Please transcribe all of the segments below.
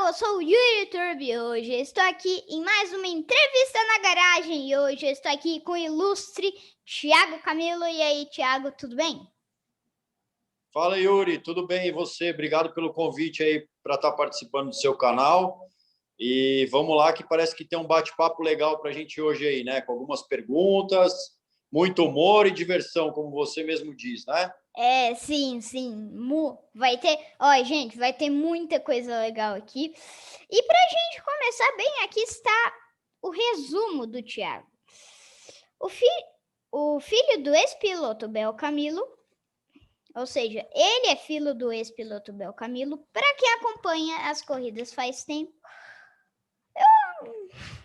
eu sou o Yuri Turbi. Hoje eu estou aqui em mais uma entrevista na garagem e hoje eu estou aqui com o ilustre Thiago Camilo. E aí, Thiago, tudo bem? Fala, Yuri, tudo bem? E você? Obrigado pelo convite aí para estar participando do seu canal. E vamos lá, que parece que tem um bate-papo legal para a gente hoje aí, né? Com algumas perguntas, muito humor e diversão, como você mesmo diz, né? Sim. Vai ter, gente, vai ter muita coisa legal aqui. E para a gente começar bem, aqui está o resumo do Thiago. O filho do ex-piloto Bel Camilo, ou seja, ele é filho do ex-piloto Bel Camilo. Para quem acompanha as corridas faz tempo,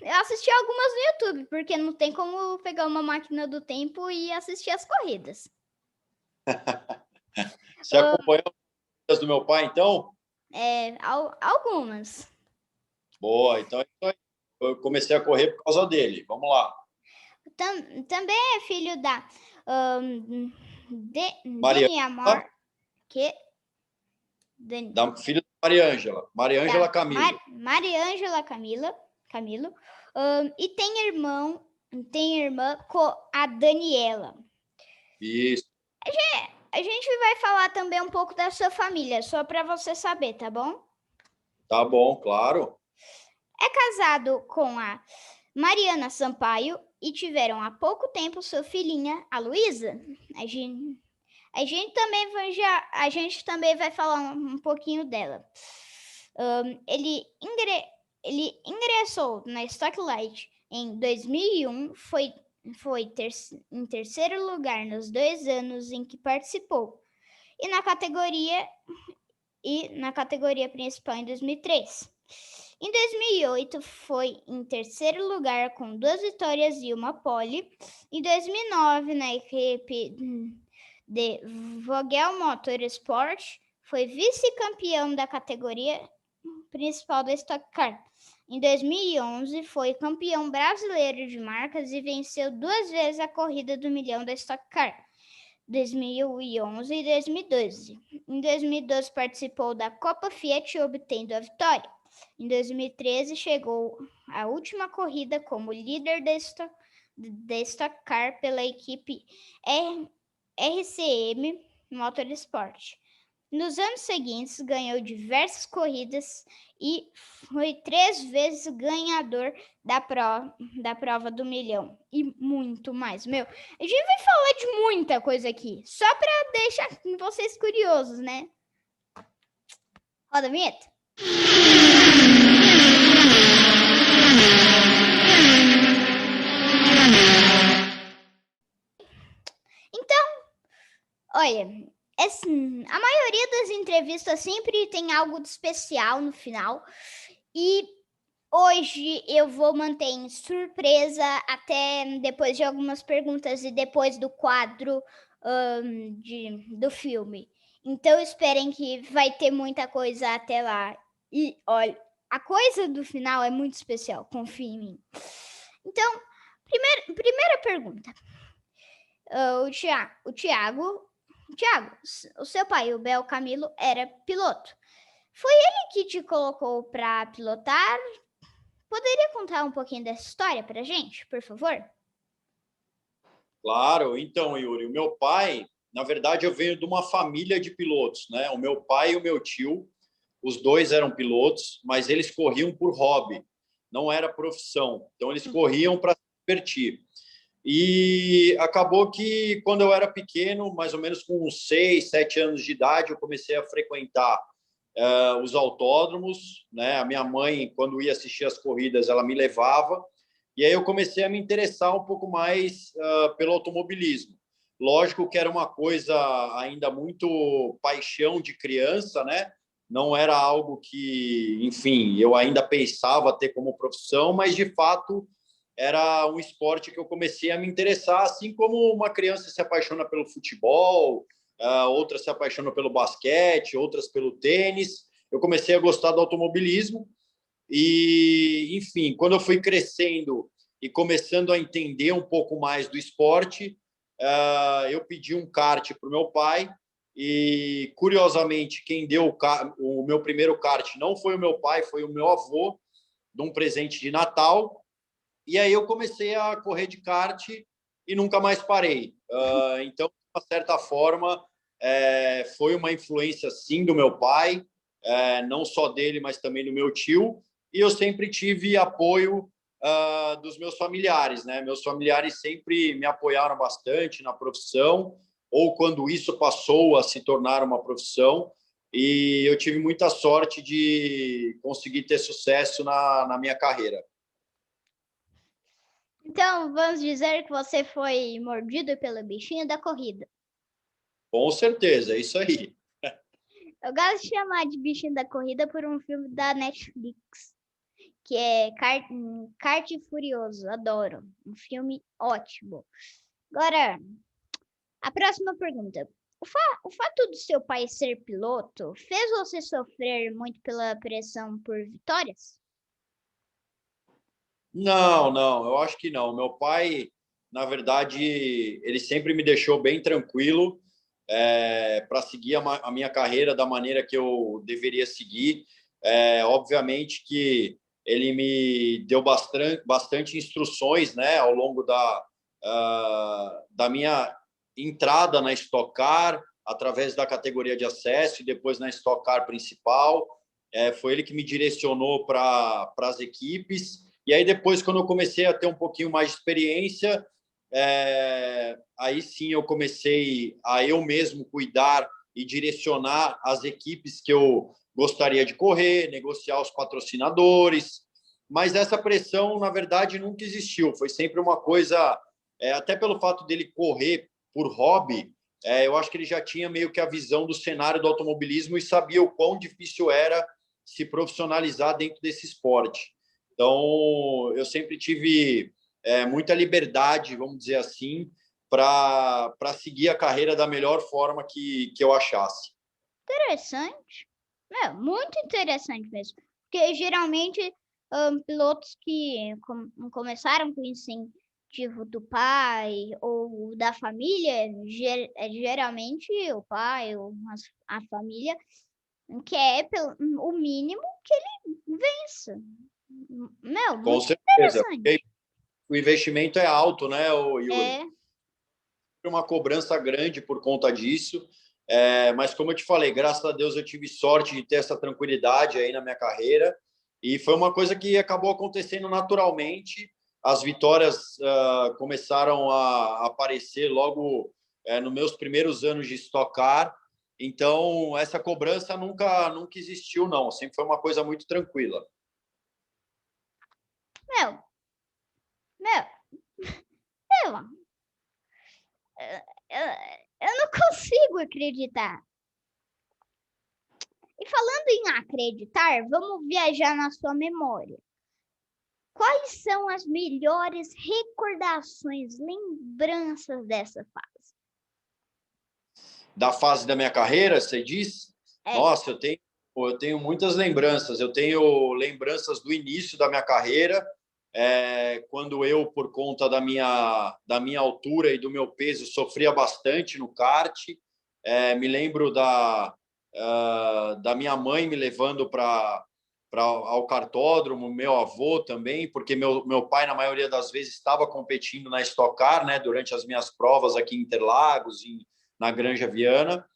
eu assisti algumas no YouTube, porque não tem como pegar uma máquina do tempo e assistir as corridas. Você acompanhou as corridas do meu pai, então? Algumas. Boa, então eu comecei a correr por causa dele. Vamos lá. Também é filho da Maria Amor, que da filha da Maria Ângela Camilo. Mariângela Camilo. E tem irmã com a Daniela. Isso. A gente vai falar também um pouco da sua família, só para você saber, tá bom? Tá bom, claro. É casado com a Mariana Sampaio e tiveram há pouco tempo sua filhinha, a Luísa. A gente também vai falar um pouquinho dela. Ele ingressou na Stocklight em 2001, foi em terceiro lugar nos 2 anos em que participou, e na categoria principal em 2003. Em 2008, foi em terceiro lugar com 2 vitórias e uma pole. Em 2009, na equipe de Vogel Motorsport, foi vice-campeão da categoria principal da Stock Car. Em 2011, foi campeão brasileiro de marcas e venceu 2 vezes a corrida do milhão da Stock Car, 2011 e 2012. Em 2012, participou da Copa Fiat, obtendo a vitória. Em 2013, chegou à última corrida como líder da Stock Car pela equipe RCM Motorsport. Nos anos seguintes, ganhou diversas corridas e foi 3 vezes ganhador da prova do milhão e muito mais. A gente vai falar de muita coisa aqui, só para deixar vocês curiosos, né? Roda a vinheta. Então, olha, a maioria das entrevistas sempre tem algo de especial no final. E hoje eu vou manter em surpresa até depois de algumas perguntas e depois do quadro do filme. Então esperem que vai ter muita coisa até lá. E olha, a coisa do final é muito especial, confia em mim. Então, primeira pergunta. O Thiago, o seu pai, o Bel Camilo, era piloto. Foi ele que te colocou para pilotar? Poderia contar um pouquinho dessa história pra gente, por favor? Claro. Então, Yuri, o meu pai, na verdade, eu venho de uma família de pilotos, né? O meu pai e o meu tio, os dois eram pilotos, mas eles corriam por hobby, não era profissão. Então, eles corriam para se divertir. E acabou que, quando eu era pequeno, mais ou menos com uns 6, 7 anos de idade, eu comecei a frequentar os autódromos, né? A minha mãe, quando ia assistir as corridas, ela me levava. E aí eu comecei a me interessar um pouco mais pelo automobilismo. Lógico que era uma coisa ainda muito paixão de criança, né? Não era algo que, enfim, eu ainda pensava ter como profissão, mas, de fato, era um esporte que eu comecei a me interessar, assim como uma criança se apaixona pelo futebol, outras se apaixonam pelo basquete, outras pelo tênis. Eu comecei a gostar do automobilismo e, enfim, quando eu fui crescendo e começando a entender um pouco mais do esporte, eu pedi um kart para o meu pai E, curiosamente, quem deu o meu primeiro kart não foi o meu pai, foi o meu avô, de um presente de Natal. E aí eu comecei a correr de kart e nunca mais parei. Então, de uma certa forma, foi uma influência, sim, do meu pai, não só dele, mas também do meu tio. E eu sempre tive apoio dos meus familiares, né? Meus familiares sempre me apoiaram bastante na profissão, ou quando isso passou a se tornar uma profissão. E eu tive muita sorte de conseguir ter sucesso na minha carreira. Então, vamos dizer que você foi mordido pelo bichinho da corrida. Com certeza, é isso aí. Eu gosto de chamar de bichinho da corrida por um filme da Netflix, que é Kart Furioso. Adoro. Um filme ótimo. Agora, a próxima pergunta. O fato do seu pai ser piloto fez você sofrer muito pela pressão por vitórias? Não, não, eu acho que não. Meu pai, na verdade, ele sempre me deixou bem tranquilo para seguir a minha carreira da maneira que eu deveria seguir. Obviamente que ele me deu bastante instruções, né, ao longo da minha entrada na Stock Car, através da categoria de acesso e depois na Stock Car principal. Foi ele que me direcionou para as equipes. E aí depois, quando eu comecei a ter um pouquinho mais de experiência, aí sim eu comecei a eu mesmo cuidar e direcionar as equipes que eu gostaria de correr, negociar os patrocinadores. Mas essa pressão, na verdade, nunca existiu. Foi sempre uma coisa, até pelo fato dele correr por hobby, eu acho que ele já tinha meio que a visão do cenário do automobilismo e sabia o quão difícil era se profissionalizar dentro desse esporte. Então, eu sempre tive muita liberdade, vamos dizer assim, para seguir a carreira da melhor forma que eu achasse. Interessante. Muito interessante mesmo. Porque geralmente pilotos que começaram com incentivo do pai ou da família, geralmente o pai ou a família quer o mínimo que ele vença. Com Muito certeza. interessante. O investimento é alto, né, Yuri? É, Uma cobrança grande por conta disso. Mas, como eu te falei, graças a Deus eu tive sorte de ter essa tranquilidade aí na minha carreira. E foi uma coisa que acabou acontecendo naturalmente. As vitórias começaram a aparecer logo nos meus primeiros anos de Stock Car. Então, essa cobrança nunca existiu, não. Sempre foi uma coisa muito tranquila. meu, meu, meu, eu não consigo acreditar. E falando em acreditar, vamos viajar na sua memória. Quais são as melhores recordações, lembranças dessa fase? Da fase da minha carreira, você diz? É, Nossa, eu tenho muitas lembranças. Eu tenho lembranças do início da minha carreira, quando eu, por conta da minha altura e do meu peso, sofria bastante no kart. Me lembro da minha mãe me levando ao kartódromo, meu avô também, porque meu pai, na maioria das vezes, estava competindo na Stock Car, né, durante as minhas provas aqui em Interlagos, na Granja Viana.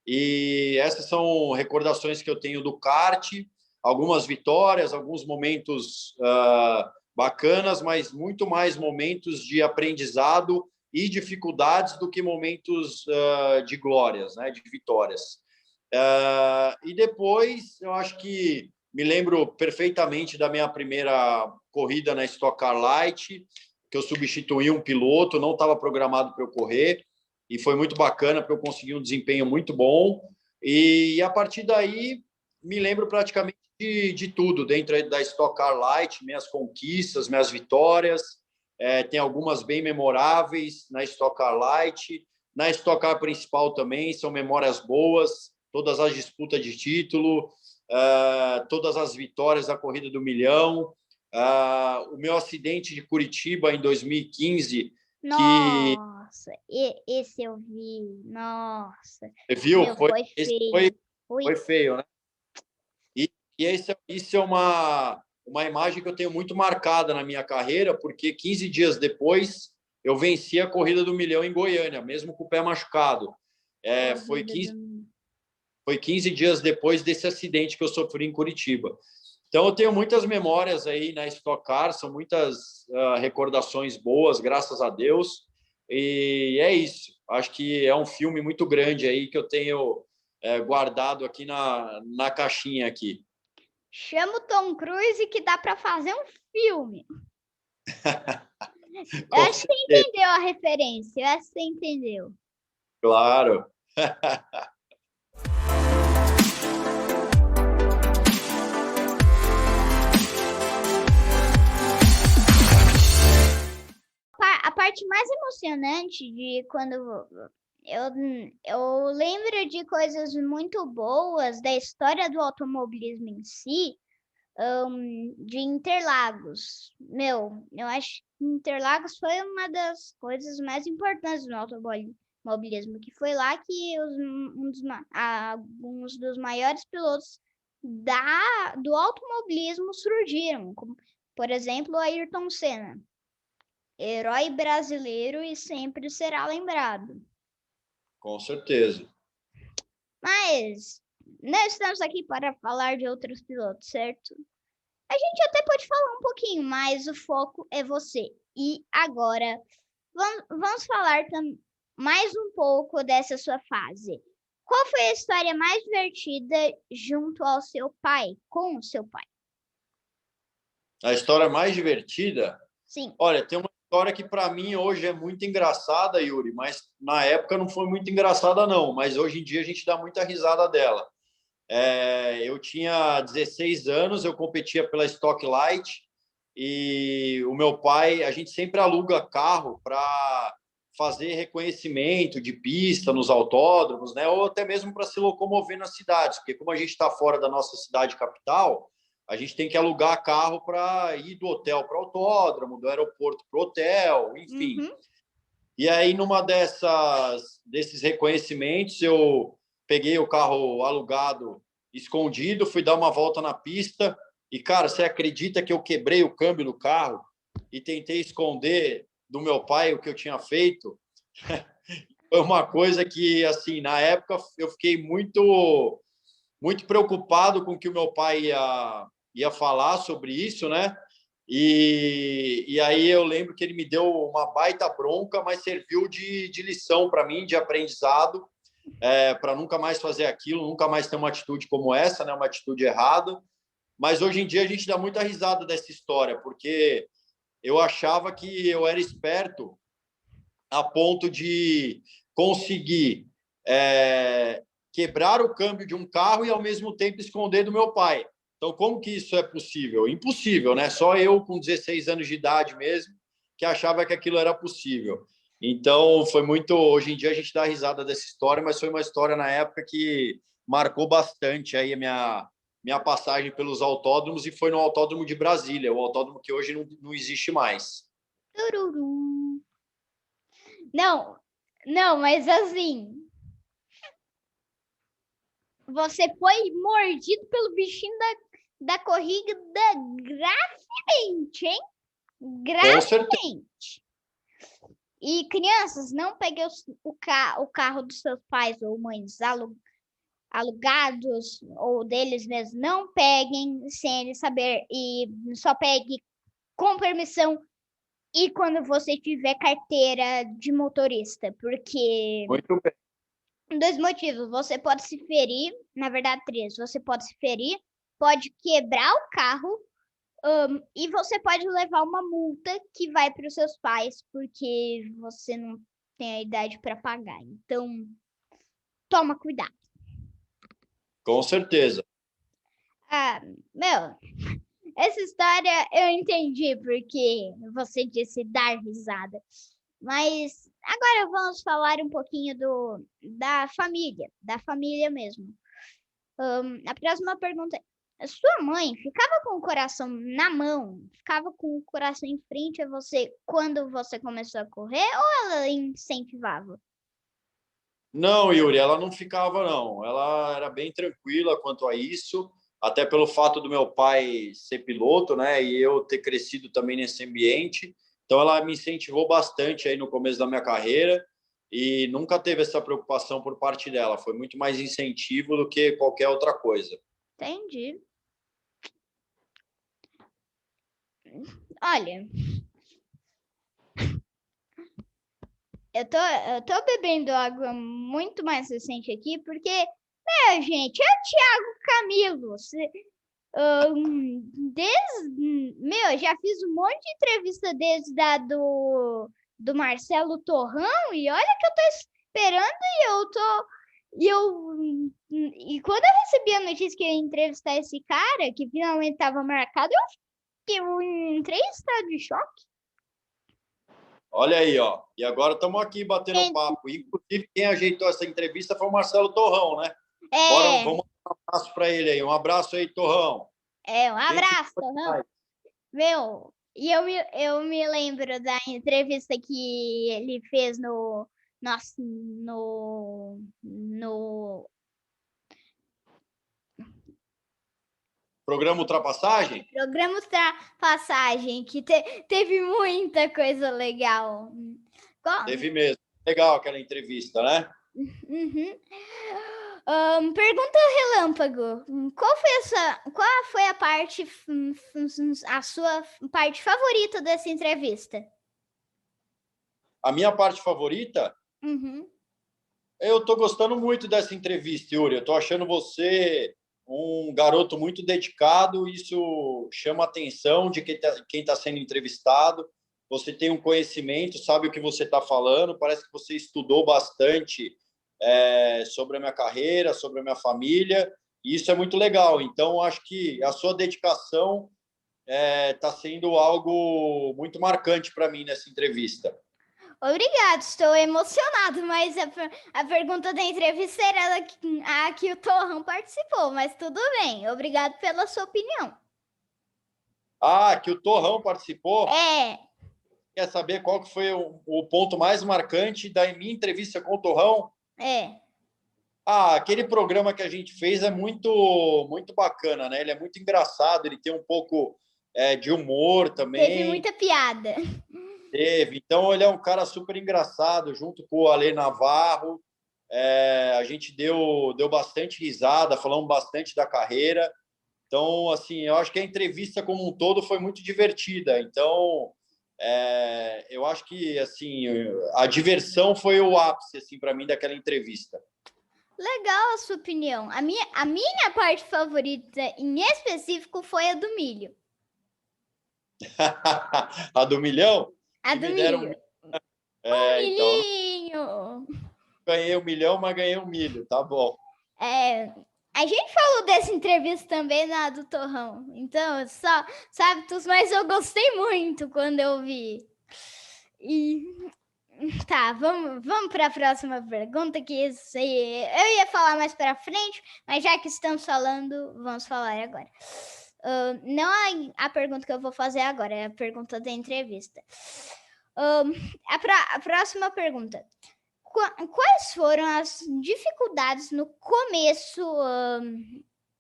E essas são recordações que eu tenho do kart, algumas vitórias, alguns momentos bacanas, mas muito mais momentos de aprendizado e dificuldades do que momentos de glórias, né, de vitórias. E depois, eu acho que me lembro perfeitamente da minha primeira corrida na Stock Car Light, que eu substituí um piloto, não estava programado para eu correr, e foi muito bacana, porque eu consegui um desempenho muito bom. E a partir daí, me lembro praticamente de tudo, dentro da Stock Car Light, minhas conquistas, minhas vitórias. Tem algumas bem memoráveis na Stock Car Light. Na Stock Car principal também, são memórias boas, todas as disputas de título, todas as vitórias da Corrida do Milhão. O meu acidente de Curitiba em 2015 Nossa, esse eu vi. Nossa, Você viu? meu, foi Esse feio. Foi. foi feio, né? E isso é uma imagem que eu tenho muito marcada na minha carreira, porque 15 dias depois eu venci a corrida do milhão em Goiânia, mesmo com o pé machucado. Foi Corrida 15, do... foi 15 dias depois desse acidente que eu sofri em Curitiba. Então, eu tenho muitas memórias aí na Stock Car, são muitas recordações boas, graças a Deus. E é isso. Acho que é um filme muito grande aí que eu tenho guardado aqui na caixinha aqui. Chama o Tom Cruise que dá para fazer um filme. Eu Com acho que você certeza, entendeu a referência. Eu acho que você entendeu. claro. A parte mais emocionante de quando eu lembro de coisas muito boas da história do automobilismo em si, de Interlagos. Meu, eu acho que Interlagos foi uma das coisas mais importantes do automobilismo, que foi lá que alguns dos maiores pilotos do automobilismo surgiram, como, por exemplo, Ayrton Senna. Herói brasileiro e sempre será lembrado. Com certeza. Mas não estamos aqui para falar de outros pilotos, certo? A gente até pode falar um pouquinho, mas o foco é você. E agora, vamos falar mais um pouco dessa sua fase. Qual foi a história mais divertida junto ao seu pai, com o seu pai? A história mais divertida? Sim. Olha, tem uma história que para mim hoje é muito engraçada, Yuri, mas na época não foi muito engraçada, não. Mas hoje em dia a gente dá muita risada dela. Eu tinha 16 anos, eu competia pela Stock Light e o meu pai, a gente sempre aluga carro para fazer reconhecimento de pista nos autódromos, né? Ou até mesmo para se locomover nas cidades, porque como a gente está fora da nossa cidade capital, a gente tem que alugar carro para ir do hotel para o autódromo, do aeroporto para o hotel, enfim. Uhum. E aí, numa desses reconhecimentos, eu peguei o carro alugado, escondido, fui dar uma volta na pista. E, cara, você acredita que eu quebrei o câmbio do carro e tentei esconder do meu pai o que eu tinha feito? Foi uma coisa que, assim, na época eu fiquei muito preocupado com o que o meu pai ia falar sobre isso, né? E aí eu lembro que ele me deu uma baita bronca, mas serviu de lição para mim, de aprendizado, para nunca mais fazer aquilo, nunca mais ter uma atitude como essa, né? Uma atitude errada. Mas hoje em dia a gente dá muita risada dessa história, porque eu achava que eu era esperto a ponto de conseguir quebrar o câmbio de um carro e, ao mesmo tempo, esconder do meu pai. Então, como que isso é possível? Impossível, né? Só eu, com 16 anos de idade mesmo, que achava que aquilo era possível. Então, foi muito... Hoje em dia, a gente dá risada dessa história, mas foi uma história, na época, que marcou bastante aí a minha passagem pelos autódromos, e foi no Autódromo de Brasília, o autódromo que hoje não existe mais. Tururu. Não, não, mas assim, você foi mordido pelo bichinho da corrida gravemente, hein? Com certeza. Gravemente. E crianças, não peguem o carro dos seus pais ou mães alugados ou deles mesmos. Não peguem sem eles saber e só pegue com permissão e quando você tiver carteira de motorista, porque Muito bem. dois motivos. Você pode se ferir, na verdade, três. Você pode se ferir, pode quebrar o carro, e você pode levar uma multa que vai para os seus pais, porque você não tem a idade para pagar. Então, toma cuidado. Com certeza. Ah, meu, essa história eu entendi porque você disse dar risada. Mas agora vamos falar um pouquinho da família mesmo. A próxima pergunta é: A sua mãe ficava com o coração na mão, ficava com o coração em frente a você quando você começou a correr ou ela incentivava? Não, Yuri, ela não ficava, não. Ela era bem tranquila quanto a isso, até pelo fato do meu pai ser piloto, né? E eu ter crescido também nesse ambiente. Então, ela me incentivou bastante aí no começo da minha carreira e nunca teve essa preocupação por parte dela. Foi muito mais incentivo do que qualquer outra coisa. Entendi. Olha, eu tô bebendo água muito mais recente aqui, porque, gente, é o Thiago Camilo. Já fiz um monte de entrevista desde a do Marcelo Torrão, e olha que eu tô esperando, e quando eu recebi a notícia que eu ia entrevistar esse cara, que finalmente estava marcado, eu entrei em estado de choque. Olha aí, ó. E agora estamos aqui batendo um papo. Inclusive, quem ajeitou essa entrevista foi o Marcelo Torrão, né? Bora, vamos dar um abraço para ele aí. Um abraço aí, Torrão. Um abraço, Torrão. Meu, e eu me lembro da entrevista que ele fez no Programa Ultrapassagem? Programa Ultrapassagem, que teve muita coisa legal. Teve mesmo. Legal aquela entrevista, né? Uhum. Pergunta relâmpago. Qual foi a sua parte favorita dessa entrevista? A minha parte favorita? Uhum. Eu estou gostando muito dessa entrevista, Yuri. Eu estou achando você um garoto muito dedicado. Isso chama a atenção de quem tá sendo entrevistado. Você tem um conhecimento, sabe o que você está falando. Parece que você estudou bastante sobre a minha carreira, sobre a minha família. E isso é muito legal. Então, acho que a sua dedicação está sendo algo muito marcante para mim nessa entrevista. Obrigado, estou emocionado, mas a pergunta da entrevista era a que o Torrão participou, mas tudo bem. Obrigado pela sua opinião. Ah, que o Torrão participou? É. Quer saber qual que foi o ponto mais marcante da minha entrevista com o Torrão? É. Ah, aquele programa que a gente fez é muito bacana, né? Ele é muito engraçado, ele tem um pouco de humor também. Teve muita piada. Teve. Então, ele é um cara super engraçado, junto com o Ale Navarro. A gente deu bastante risada, falamos bastante da carreira. Então, assim, eu acho que a entrevista como um todo foi muito divertida. Então, eu acho que assim a diversão foi o ápice assim para mim daquela entrevista. Legal a sua opinião. A minha parte favorita em específico foi a do milho. A do milhão? A do milho. Milhinho! Então, ganhei 1 milhão, mas ganhei 1 milho, tá bom. A gente falou dessa entrevista também na do Torrão. Então, só hábitos, mas eu gostei muito quando eu vi. E tá, vamos para a próxima pergunta, que isso aí eu ia falar mais para frente, mas já que estamos falando, vamos falar agora. Não a pergunta que eu vou fazer agora, é a pergunta da entrevista. A próxima pergunta. Quais foram as dificuldades no começo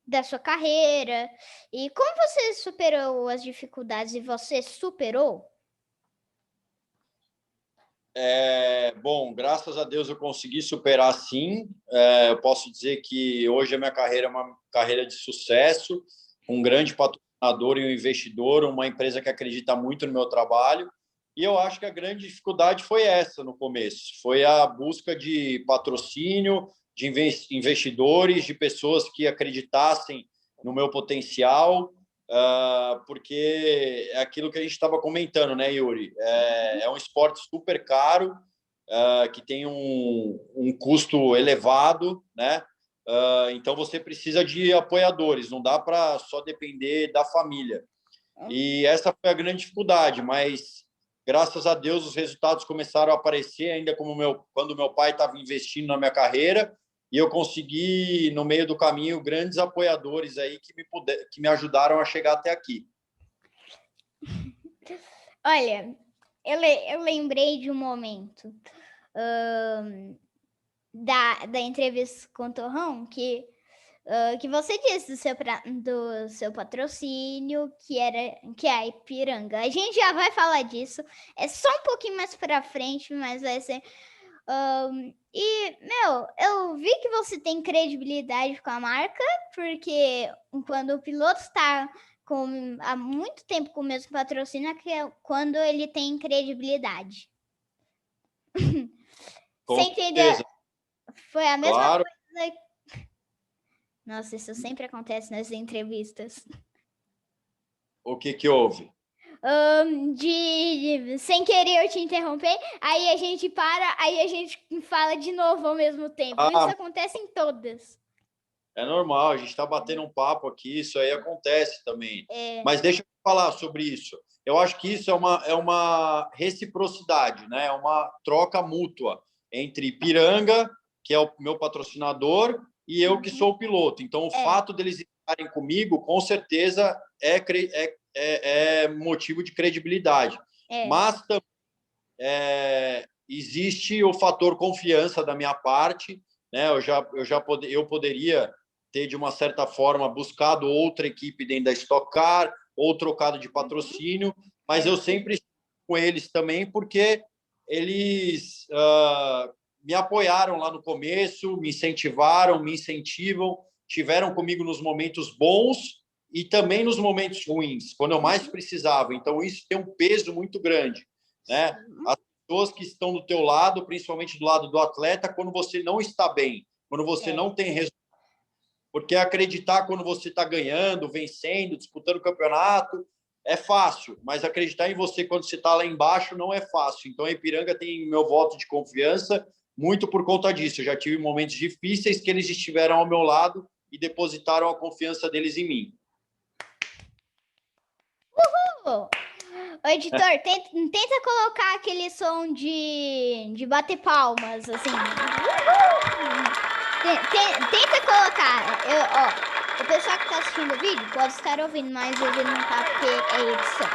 da sua carreira? E como você superou as dificuldades e você superou? Bom, graças a Deus eu consegui superar sim. Eu posso dizer que hoje a minha carreira é uma carreira de sucesso, um grande patrocinador e um investidor, uma empresa que acredita muito no meu trabalho. E eu acho que a grande dificuldade foi essa no começo, foi a busca de patrocínio, de investidores, de pessoas que acreditassem no meu potencial, porque é aquilo que a gente estava comentando, né, Yuri? É um esporte super caro, que tem um custo elevado, né? Então você precisa de apoiadores, não dá para só depender da família. E essa foi a grande dificuldade, mas graças a Deus os resultados começaram a aparecer ainda quando meu pai estava investindo na minha carreira e eu consegui, no meio do caminho, grandes apoiadores aí que me ajudaram a chegar até aqui. Olha, eu lembrei de um momento da entrevista com o Torrão que você disse do seu patrocínio, que é a Ipiranga. A gente já vai falar disso. É só um pouquinho mais para frente, mas vai ser. Eu vi que você tem credibilidade com a marca, porque quando o piloto está há muito tempo com o mesmo patrocínio, que é quando ele tem credibilidade. Você entendeu? Foi a mesma coisa. Nossa, isso sempre acontece nas entrevistas. O que houve? Sem querer eu te interromper, aí a gente para, aí a gente fala de novo ao mesmo tempo. Isso acontece em todas. É normal, a gente está batendo um papo aqui, isso aí acontece também. Mas deixa eu falar sobre isso. Eu acho que isso é uma reciprocidade, né? É uma troca mútua entre Ipiranga, que é o meu patrocinador, e eu que sou o piloto. Então, o fato deles estarem comigo, com certeza, é motivo de credibilidade. Mas também existe o fator confiança da minha parte, né? Eu poderia ter, de uma certa forma, buscado outra equipe dentro da Stock Car, ou trocado de patrocínio, mas eu sempre estou com eles também, porque eles me apoiaram lá no começo, me incentivaram, me incentivam, tiveram comigo nos momentos bons e também nos momentos ruins, quando eu mais precisava. Então, isso tem um peso muito grande, né? As pessoas que estão do teu lado, principalmente do lado do atleta, quando você não está bem, quando você não tem resultado. Porque acreditar quando você está ganhando, vencendo, disputando o campeonato, é fácil, mas acreditar em você quando você está lá embaixo não é fácil. Então, a Ipiranga tem meu voto de confiança muito por conta disso. Eu já tive momentos difíceis que eles estiveram ao meu lado e depositaram a confiança deles em mim. Uhul! Ô, editor, tenta colocar aquele som de bater palmas, assim. Tenta colocar. O pessoal que está assistindo o vídeo pode estar ouvindo, mas o vídeo não tá porque é edição.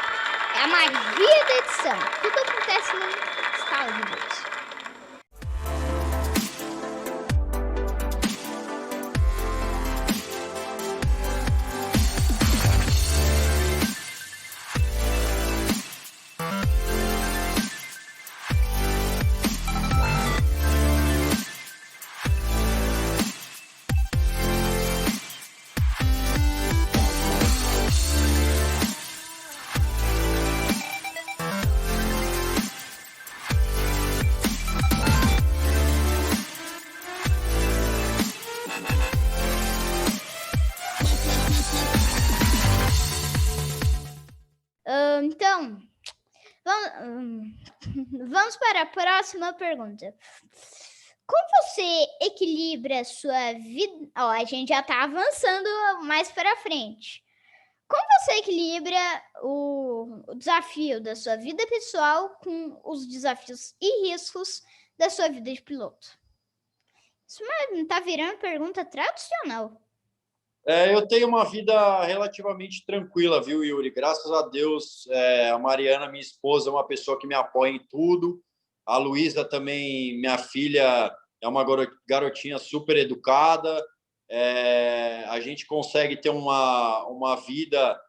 É a magia da edição. Tudo acontece no estalo de Deus. Então, vamos para a próxima pergunta. Como você equilibra a sua vida? A gente já está avançando mais para frente. Como você equilibra o desafio da sua vida pessoal com os desafios e riscos da sua vida de piloto? Isso está virando pergunta tradicional. Eu tenho uma vida relativamente tranquila, viu, Yuri? Graças a Deus, a Mariana, minha esposa, é uma pessoa que me apoia em tudo. A Luísa também, minha filha, é uma garotinha super educada. A gente consegue ter uma vida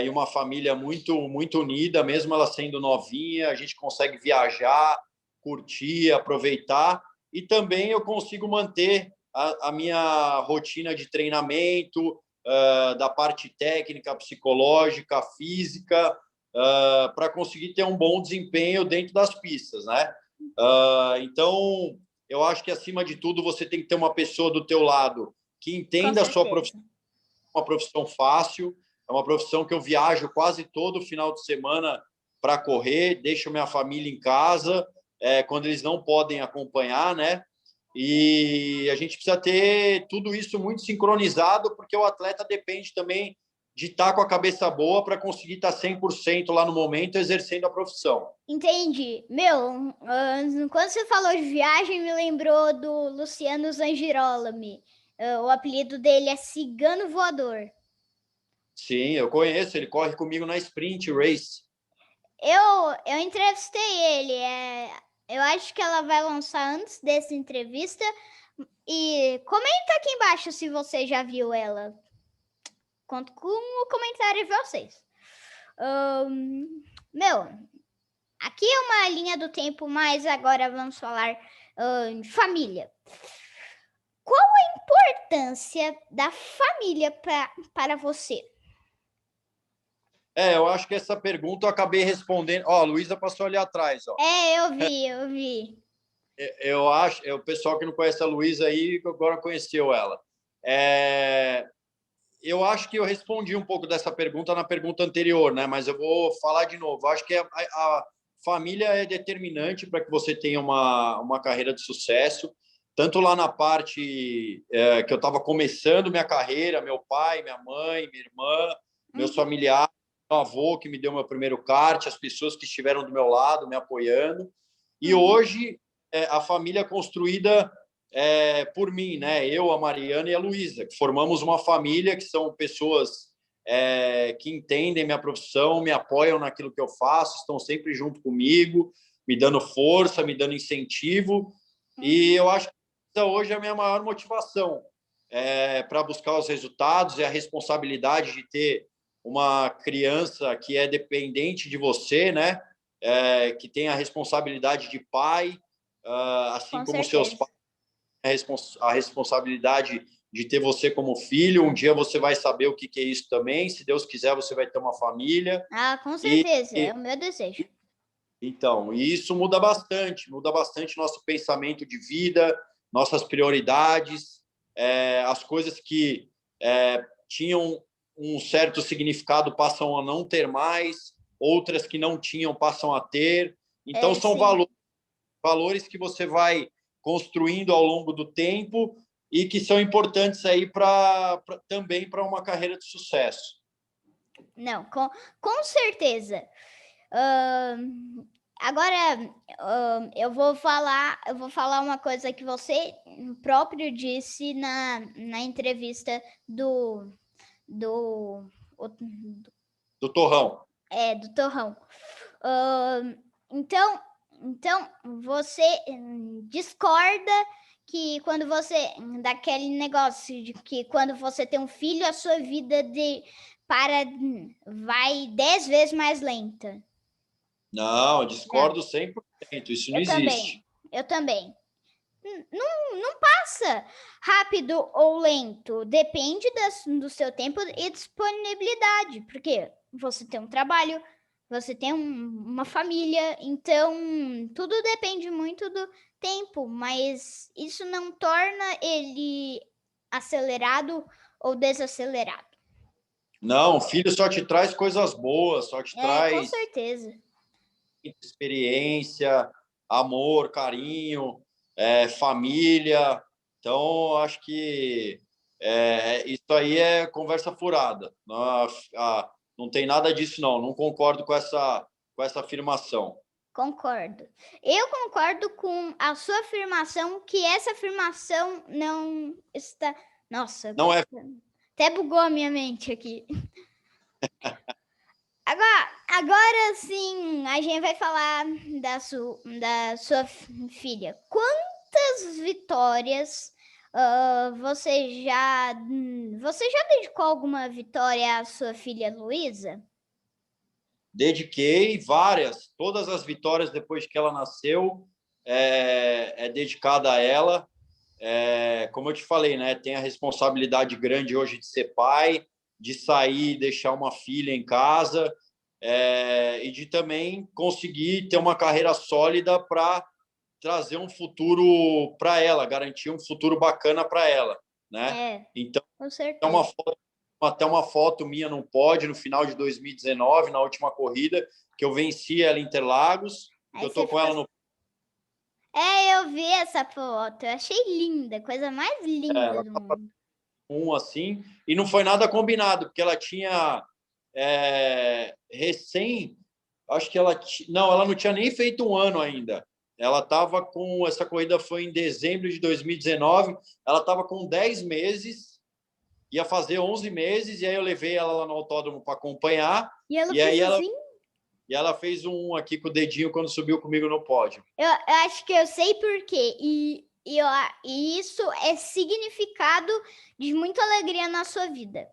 e uma família muito, muito unida, mesmo ela sendo novinha. A gente consegue viajar, curtir, aproveitar. E também eu consigo manter a minha rotina de treinamento, da parte técnica, psicológica, física, para conseguir ter um bom desempenho dentro das pistas, né? Então, eu acho que, acima de tudo, você tem que ter uma pessoa do teu lado que entenda a sua profissão. É uma profissão fácil, é uma profissão que eu viajo quase todo final de semana para correr, deixo minha família em casa, quando eles não podem acompanhar, né? E a gente precisa ter tudo isso muito sincronizado, porque o atleta depende também de estar com a cabeça boa para conseguir estar 100% lá no momento exercendo a profissão. Entendi. Meu, quando você falou de viagem, me lembrou do Luciano Zangirolami. O apelido dele é Cigano Voador. Sim, eu conheço, ele corre comigo na Sprint Race. Eu entrevistei ele. Eu acho que ela vai lançar antes dessa entrevista. E comenta aqui embaixo se você já viu ela. Conto com o comentário de vocês. Meu, aqui é uma linha do tempo, mas agora vamos falar de família. Qual a importância da família para você? Eu acho que essa pergunta eu acabei respondendo. Ó, a Luísa passou ali atrás, ó. Eu vi. Eu acho, o pessoal que não conhece a Luísa aí, agora conheceu ela. Eu acho que eu respondi um pouco dessa pergunta na pergunta anterior, né? Mas eu vou falar de novo. Eu acho que a família é determinante para que você tenha uma carreira de sucesso, tanto lá na parte que eu estava começando minha carreira, meu pai, minha mãe, minha irmã, meus familiares, meu avô que me deu meu primeiro kart, as pessoas que estiveram do meu lado me apoiando. E hoje a família é construída por mim, né? Eu, a Mariana e a Luísa, que formamos uma família que são pessoas que entendem minha profissão, me apoiam naquilo que eu faço, estão sempre junto comigo, me dando força, me dando incentivo. E eu acho que hoje é a minha maior motivação para buscar os resultados e a responsabilidade de ter uma criança que é dependente de você, né? Que tem a responsabilidade de pai, assim como seus pais, a responsabilidade de ter você como filho. Um dia você vai saber o que é isso também. Se Deus quiser, você vai ter uma família. Ah, com certeza, é o meu desejo. Então, e isso muda bastante nosso pensamento de vida, nossas prioridades, as coisas que tinham um certo significado passam a não ter mais, outras que não tinham passam a ter. Então, são valores que você vai construindo ao longo do tempo e que são importantes aí também para uma carreira de sucesso. Não, com certeza. Agora eu vou falar uma coisa que você próprio disse na entrevista do Torrão. Do Torrão. Então você discorda que quando você daquele negócio de que quando você tem um filho, a sua vida vai 10 vezes mais lenta. Não, eu discordo 100%. Isso não existe. Eu também. Não passa rápido ou lento. Depende do seu tempo e disponibilidade. Porque você tem um trabalho, você tem uma família, então tudo depende muito do tempo, mas isso não torna ele acelerado ou desacelerado. Não, filho só te traz coisas boas, só te traz com certeza. Experiência, amor, carinho, família. Então, acho que isso aí é conversa furada. Não tem nada disso, não. Não concordo com essa afirmação. Concordo. Eu concordo com a sua afirmação, que essa afirmação não está... Nossa, não é... até bugou a minha mente aqui. Agora sim, a gente vai falar da sua filha. Quantas vitórias você já dedicou alguma vitória à sua filha Luísa? Dediquei várias. Todas as vitórias depois que ela nasceu é dedicada a ela. Como eu te falei, né? Tem a responsabilidade grande hoje de ser pai, de sair e deixar uma filha em casa, e de também conseguir ter uma carreira sólida para trazer um futuro para ela, garantir um futuro bacana para ela, né? Então, com certeza. Até uma foto minha no pódio no final de 2019, na última corrida, que eu venci ela em Interlagos, que eu tô com ela no... eu vi essa foto, eu achei linda, coisa mais linda do mundo. assim, e não foi nada combinado, porque ela tinha acho que ela não tinha nem feito um ano ainda. Ela estava com, essa corrida foi em dezembro de 2019, ela estava com 10 meses, ia fazer 11 meses, e aí eu levei ela lá no autódromo para acompanhar, E ela e aí fez assim? E ela fez um aqui com o dedinho quando subiu comigo no pódio. Eu acho que eu sei por quê. E isso é significado de muita alegria na sua vida.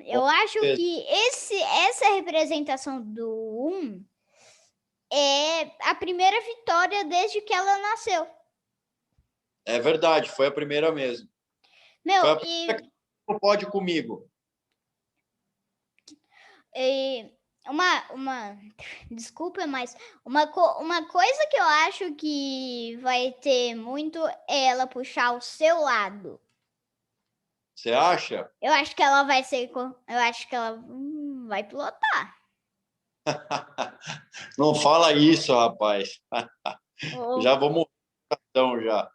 Eu acho que essa representação do 1 é a primeira vitória desde que ela nasceu. É verdade, foi a primeira mesmo. Meu, foi a primeira que no pódio comigo. Desculpa, mas uma coisa que eu acho que vai ter muito é ela puxar o seu lado. Você acha? Eu acho que ela vai ser. Eu acho que ela vai pilotar. Não fala isso, rapaz. Ou Já vou morrer então já.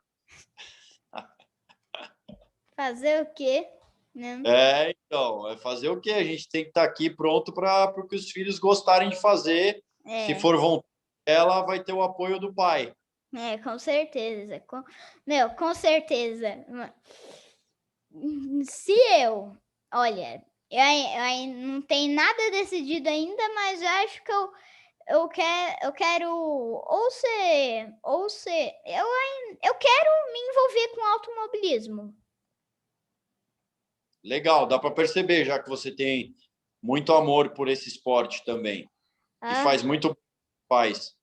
fazer o quê? Né? Então, é fazer o quê? A gente tem que estar aqui pronto para o que os filhos gostarem de fazer. Se for vontade, ela vai ter o apoio do pai. Com certeza. Com certeza. Se olha, eu não tenho nada decidido ainda, mas eu acho que eu quero eu quero me envolver com automobilismo. Legal, dá para perceber, já que você tem muito amor por esse esporte também. E faz muito faz.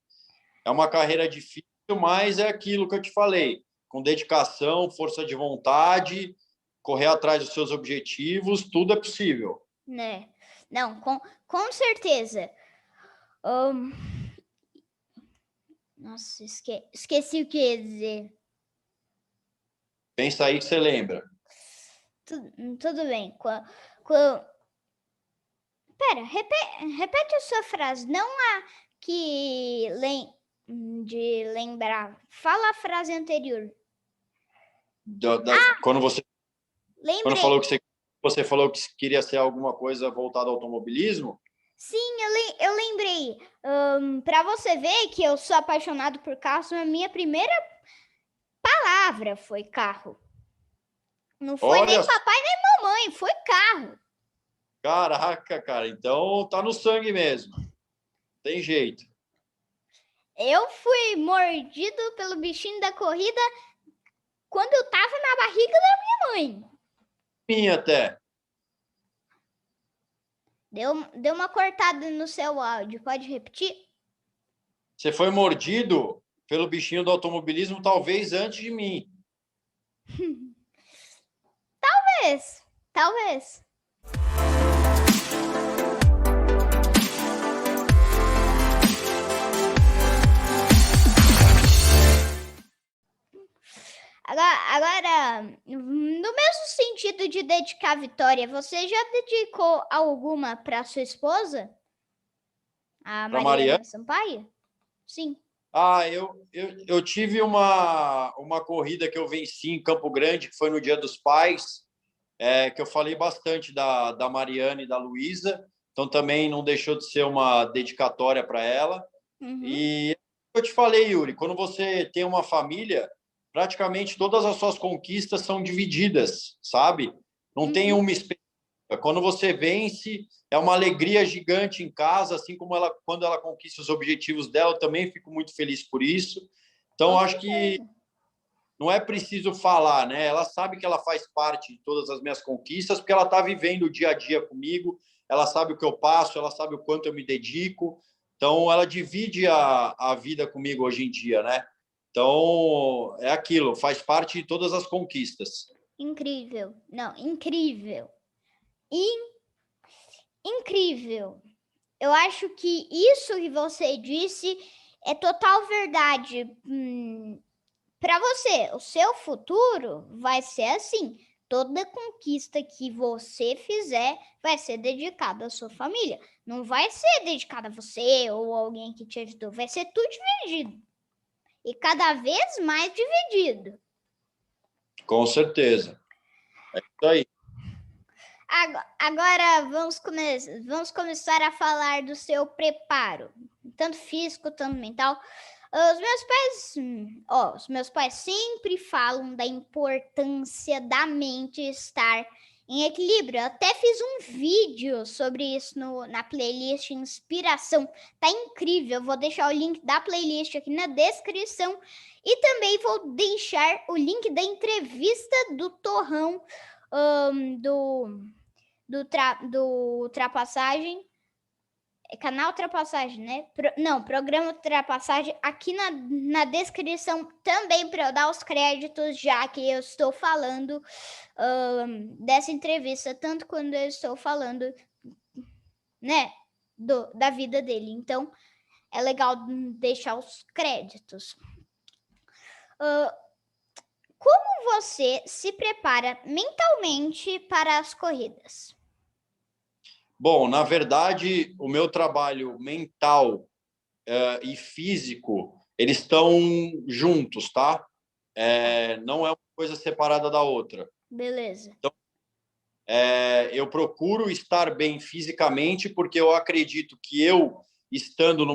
É uma carreira difícil, mas é aquilo que eu te falei, com dedicação, força de vontade, correr atrás dos seus objetivos, tudo é possível. Né? Não, com certeza. Nossa, esqueci o que ia dizer. Pensa aí que você lembra. Tudo bem. Pera, repete a sua frase. Não há que de lembrar. Fala a frase anterior. Quando você Lembrei. falou que você falou que queria ser alguma coisa voltada ao automobilismo? Sim, eu lembrei. Para você ver que eu sou apaixonado por carros, a minha primeira palavra foi carro. Não foi nem papai nem mamãe, foi carro. Caraca, cara, então tá no sangue mesmo. Tem jeito. Eu fui mordido pelo bichinho da corrida quando eu tava na barriga da minha mãe. Minha até. Deu uma cortada no seu áudio, pode repetir? Você foi mordido pelo bichinho do automobilismo talvez antes de mim. Talvez. Agora, no mesmo sentido de dedicar a vitória, você já dedicou alguma para sua esposa? A Mariana Sampaio? Sim. Eu tive uma corrida que eu venci em Campo Grande, que foi no Dia dos Pais, que eu falei bastante da Mariana e da Luísa, então também não deixou de ser uma dedicatória para ela. E eu te falei, Yuri, quando você tem uma família, praticamente todas as suas conquistas são divididas, sabe? Não tem uma específica. Quando você vence, é uma alegria gigante em casa, assim como quando ela conquista os objetivos dela, eu também fico muito feliz por isso. Então, acho que não é preciso falar, né? Ela sabe que ela faz parte de todas as minhas conquistas, porque ela está vivendo o dia a dia comigo, ela sabe o que eu passo, ela sabe o quanto eu me dedico. Então, ela divide a vida comigo hoje em dia, né? Então, é aquilo, faz parte de todas as conquistas. Incrível. Não, incrível. Incrível. Eu acho que isso que você disse é total verdade. Para você, o seu futuro vai ser assim. Toda conquista que você fizer vai ser dedicada à sua família. Não vai ser dedicada a você ou alguém que te ajudou. Vai ser tudo dividido. E cada vez mais dividido. Com certeza. É isso aí. Agora vamos começar a falar do seu preparo, tanto físico, tanto mental. Os meus pais sempre falam da importância da mente estar em equilíbrio. Eu até fiz um vídeo sobre isso na playlist Inspiração. Tá incrível. Eu vou deixar o link da playlist aqui na descrição e também vou deixar o link da entrevista do Torrão, do Ultrapassagem, canal Ultrapassagem, né? Programa Ultrapassagem, aqui na descrição também, para eu dar os créditos, já que eu estou falando dessa entrevista, tanto quando eu estou falando, né, da vida dele. Então, é legal deixar os créditos. Como você se prepara mentalmente para as corridas? Bom, na verdade, o meu trabalho mental e físico, eles estão juntos, tá? Não é uma coisa separada da outra. Beleza. Então, eu procuro estar bem fisicamente, porque eu acredito que eu, estando na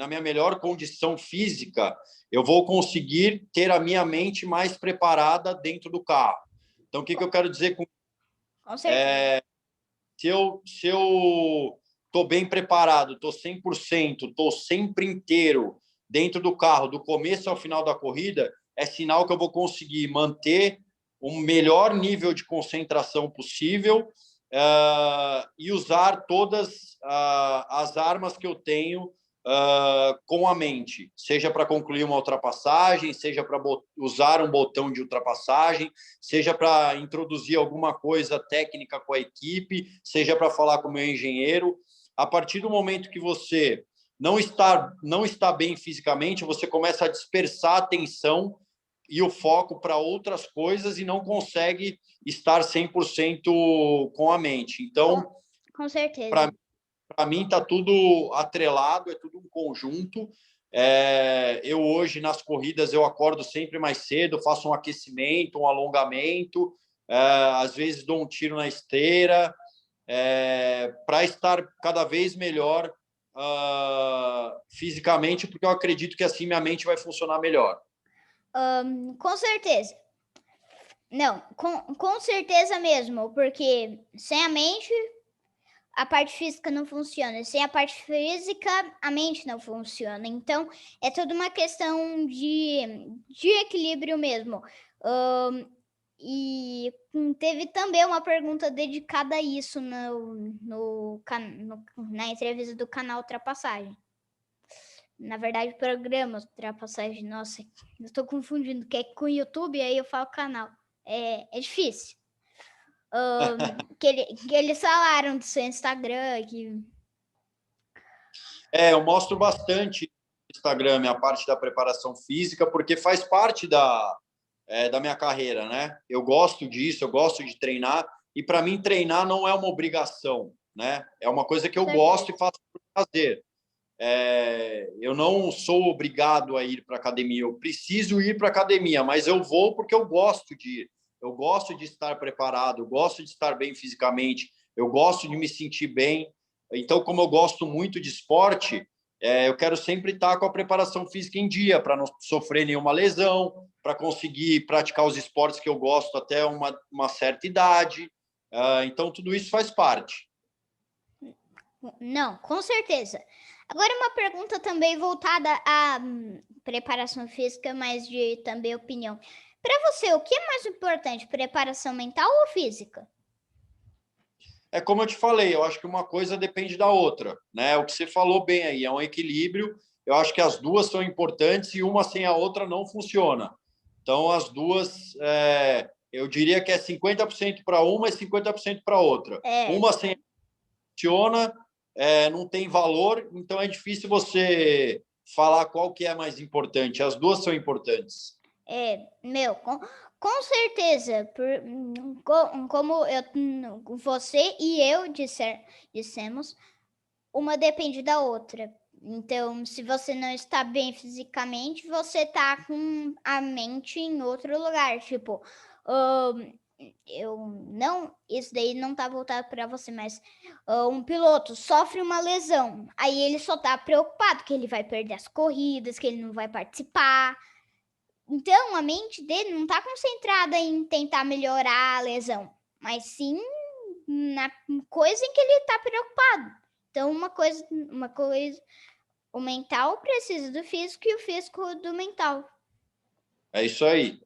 minha melhor condição física, eu vou conseguir ter a minha mente mais preparada dentro do carro. Então, o que eu quero dizer com certeza? Se eu estou bem preparado, estou 100%, estou sempre inteiro dentro do carro, do começo ao final da corrida, é sinal que eu vou conseguir manter o melhor nível de concentração possível e usar todas as armas que eu tenho com a mente, seja para concluir uma ultrapassagem, seja para usar um botão de ultrapassagem, seja para introduzir alguma coisa técnica com a equipe, seja para falar com o meu engenheiro. A partir do momento que você não está bem fisicamente, você começa a dispersar a atenção e o foco para outras coisas e não consegue estar 100% com a mente. Então, com certeza. Para mim está tudo atrelado, é tudo um conjunto. Eu hoje nas corridas eu acordo sempre mais cedo, faço um aquecimento, um alongamento, às vezes dou um tiro na esteira, para estar cada vez melhor fisicamente, porque eu acredito que assim minha mente vai funcionar melhor. Com certeza. Não, com certeza mesmo, porque sem a mente a parte física não funciona. Sem a parte física, a mente não funciona. Então, é tudo uma questão de equilíbrio mesmo. E teve também uma pergunta dedicada a isso na entrevista do canal Ultrapassagem. Na verdade, programa Ultrapassagem. Nossa, eu estou confundindo, que é com o YouTube, aí eu falo canal. É difícil. Que eles falaram do seu Instagram. Eu mostro bastante no Instagram a parte da preparação física, porque faz parte da minha carreira, né? Eu gosto disso, eu gosto de treinar, e para mim treinar não é uma obrigação, né? É uma coisa que eu gosto e faço por prazer. Eu não sou obrigado a ir para academia, eu preciso ir para academia, mas eu vou porque eu gosto de ir. Eu gosto de estar preparado, eu gosto de estar bem fisicamente, eu gosto de me sentir bem. Então, como eu gosto muito de esporte, eu quero sempre estar com a preparação física em dia, para não sofrer nenhuma lesão, para conseguir praticar os esportes que eu gosto até uma certa idade. Então, tudo isso faz parte. Não, com certeza. Agora uma pergunta também voltada à preparação física, mas de também opinião. Para você, o que é mais importante, preparação mental ou física? É como eu te falei, eu acho que uma coisa depende da outra, né? O que você falou bem aí, é um equilíbrio. Eu acho que as duas são importantes e uma sem a outra não funciona. Então, as duas, eu diria que é 50% para uma e 50% para outra. Uma sem a outra funciona, não tem valor, então é difícil você falar qual que é mais importante. As duas são importantes. Com certeza, como você e eu dissemos, uma depende da outra. Então, se você não está bem fisicamente, você está com a mente em outro lugar. Tipo, isso daí não tá voltado para você, mas um piloto sofre uma lesão, aí ele só tá preocupado que ele vai perder as corridas, que ele não vai participar. Então, a mente dele não tá concentrada em tentar melhorar a lesão, mas sim na coisa em que ele tá preocupado. Então, uma coisa, o mental precisa do físico e o físico do mental. É isso aí.